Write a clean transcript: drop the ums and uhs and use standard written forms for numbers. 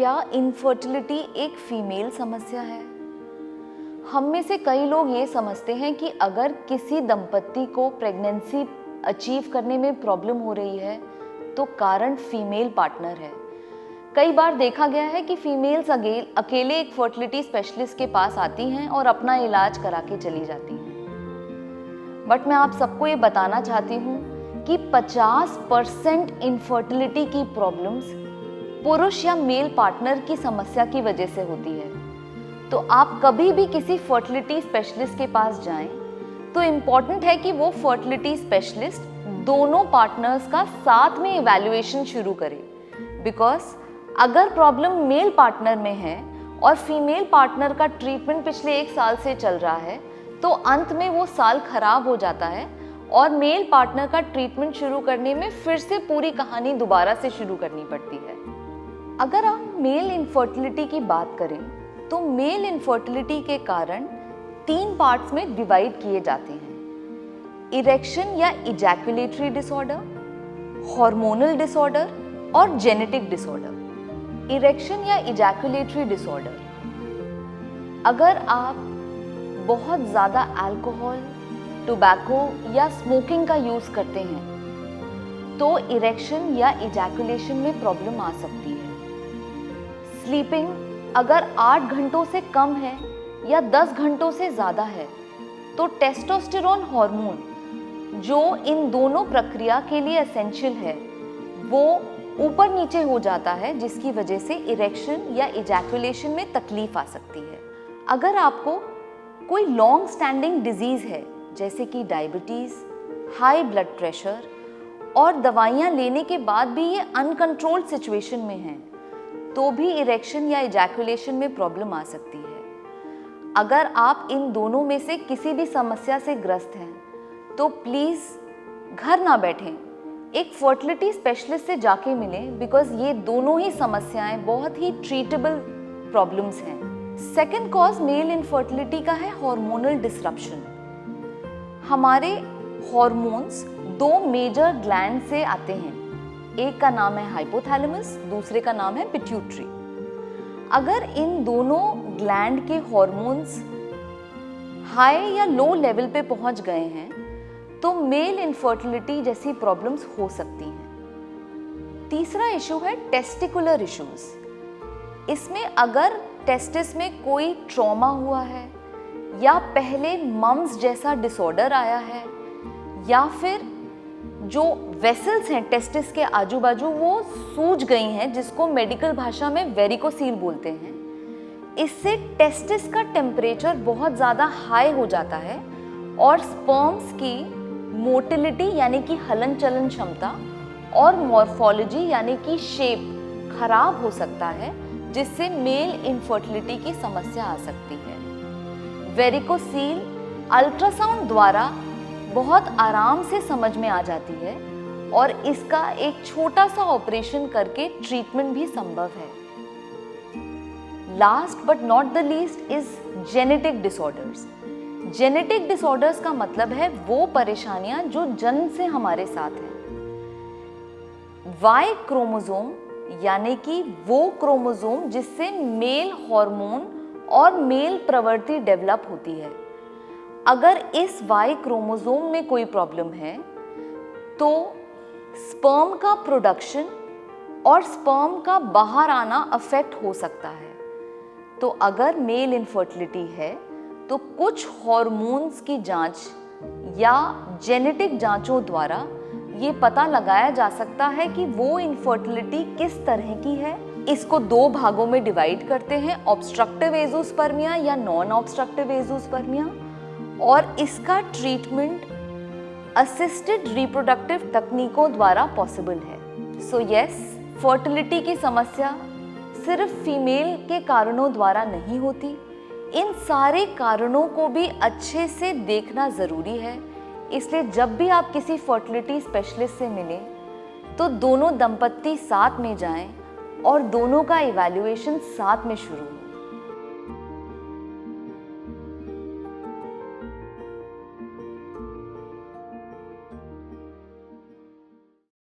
क्या इनफर्टिलिटी एक फीमेल समस्या है? हम में से कई लोग ये समझते हैं कि अगर किसी दंपत्ति को प्रेगनेंसी अचीव करने में प्रॉब्लम हो रही है तो कारण फीमेल पार्टनर है। कई बार देखा गया है कि फीमेल्स अकेले एक फर्टिलिटी स्पेशलिस्ट के पास आती हैं और अपना इलाज करा के चली जाती हैं। बट मैं आप सबको ये बताना चाहती हूँ कि 50% इनफर्टिलिटी की प्रॉब्लम्स पुरुष या मेल पार्टनर की समस्या की वजह से होती है। तो आप कभी भी किसी फर्टिलिटी स्पेशलिस्ट के पास जाएं तो इम्पॉर्टेंट है कि वो फर्टिलिटी स्पेशलिस्ट दोनों पार्टनर्स का साथ में इवैल्यूएशन शुरू करे। बिकॉज अगर प्रॉब्लम मेल पार्टनर में है और फीमेल पार्टनर का ट्रीटमेंट पिछले 1 साल से चल रहा है तो अंत में वो साल खराब हो जाता है और मेल पार्टनर का ट्रीटमेंट शुरू करने में फिर से पूरी कहानी दोबारा से शुरू करनी पड़ती है। अगर हम मेल इनफर्टिलिटी की बात करें तो मेल इनफर्टिलिटी के कारण 3 पार्ट्स में डिवाइड किए जाते हैं: इरेक्शन या इजैकुलेटरी डिसऑर्डर, हार्मोनल डिसऑर्डर और जेनेटिक डिसऑर्डर। इरेक्शन या इजैकुलेटरी डिसऑर्डर, अगर आप बहुत ज़्यादा अल्कोहल, टोबैको या स्मोकिंग का यूज़ करते हैं तो इरेक्शन या इजैकुलेशन में प्रॉब्लम आ सकती है। स्लीपिंग अगर 8 घंटों से कम है या 10 घंटों से ज़्यादा है तो टेस्टोस्टेरोन हार्मोन जो इन दोनों प्रक्रिया के लिए एसेंशियल है वो ऊपर नीचे हो जाता है, जिसकी वजह से इरेक्शन या इजैकुलेशन में तकलीफ आ सकती है। अगर आपको कोई लॉन्ग स्टैंडिंग डिजीज़ है जैसे कि डायबिटीज़, हाई ब्लड प्रेशर और दवाइयाँ लेने के बाद भी ये अनकंट्रोल्ड सिचुएशन में हैं तो भी इरेक्शन या इजैकुलेशन में प्रॉब्लम आ सकती है। अगर आप इन दोनों में से किसी भी समस्या से ग्रस्त हैं तो प्लीज़ घर ना बैठें, एक फर्टिलिटी स्पेशलिस्ट से जाके मिलें। बिकॉज ये दोनों ही समस्याएं बहुत ही ट्रीटेबल प्रॉब्लम्स हैं। सेकेंड कॉज मेल इनफर्टिलिटी का है हार्मोनल डिसरप्शन। हमारे हॉर्मोन्स 2 मेजर ग्लैंड से आते हैं, एक का नाम है हाइपोथैलेमस, दूसरे का नाम है पिट्यूटरी। अगर इन दोनों ग्लैंड के हॉर्मोन्स हाई या लो लेवल पे पहुंच गए हैं तो मेल इनफर्टिलिटी जैसी प्रॉब्लम्स हो सकती हैं। तीसरा इशू है टेस्टिकुलर इश्यूज। इसमें अगर टेस्टिस में कोई ट्रॉमा हुआ है या पहले मम्स जैसा डिसऑर्डर आया है या फिर जो वेसल्स हैं टेस्टिस के आजू बाजू वो सूज गई हैं, जिसको मेडिकल भाषा में वेरिकोसील बोलते हैं। इससे टेस्टिस का टेम्परेचर बहुत ज़्यादा हाई हो जाता है और स्पर्म्स की मोटिलिटी यानी कि हलन चलन क्षमता और मॉर्फोलॉजी यानी कि शेप खराब हो सकता है, जिससे मेल इनफर्टिलिटी की समस्या आ सकती है। वेरिकोसील अल्ट्रासाउंड द्वारा बहुत आराम से समझ में आ जाती है और इसका एक छोटा सा ऑपरेशन करके ट्रीटमेंट भी संभव है। Last but not the least is genetic disorders. Genetic disorders का मतलब है वो परेशानियां जो जन्म से हमारे साथ हैं। वाई क्रोमोसोम यानी कि वो क्रोमोसोम जिससे मेल हार्मोन और मेल प्रवृत्ति डेवलप होती है, अगर इस वाई क्रोमोसोम में कोई प्रॉब्लम है तो स्पर्म का प्रोडक्शन और स्पर्म का बाहर आना अफेक्ट हो सकता है। तो अगर मेल इनफर्टिलिटी है तो कुछ हार्मोन्स की जांच या जेनेटिक जांचों द्वारा ये पता लगाया जा सकता है कि वो इनफर्टिलिटी किस तरह की है। इसको 2 भागों में डिवाइड करते हैं, ऑब्स्ट्रक्टिव एज़ोस्पर्मिया या नॉन ऑब्स्ट्रक्टिव एज़ोस्पर्मिया, और इसका ट्रीटमेंट असिस्टेड रिप्रोडक्टिव तकनीकों द्वारा पॉसिबल है। सो यस, फर्टिलिटी की समस्या सिर्फ फीमेल के कारणों द्वारा नहीं होती, इन सारे कारणों को भी अच्छे से देखना ज़रूरी है। इसलिए जब भी आप किसी फर्टिलिटी स्पेशलिस्ट से मिलें तो दोनों दंपत्ति साथ में जाएं और दोनों का इवैल्यूएशन साथ में शुरू हो।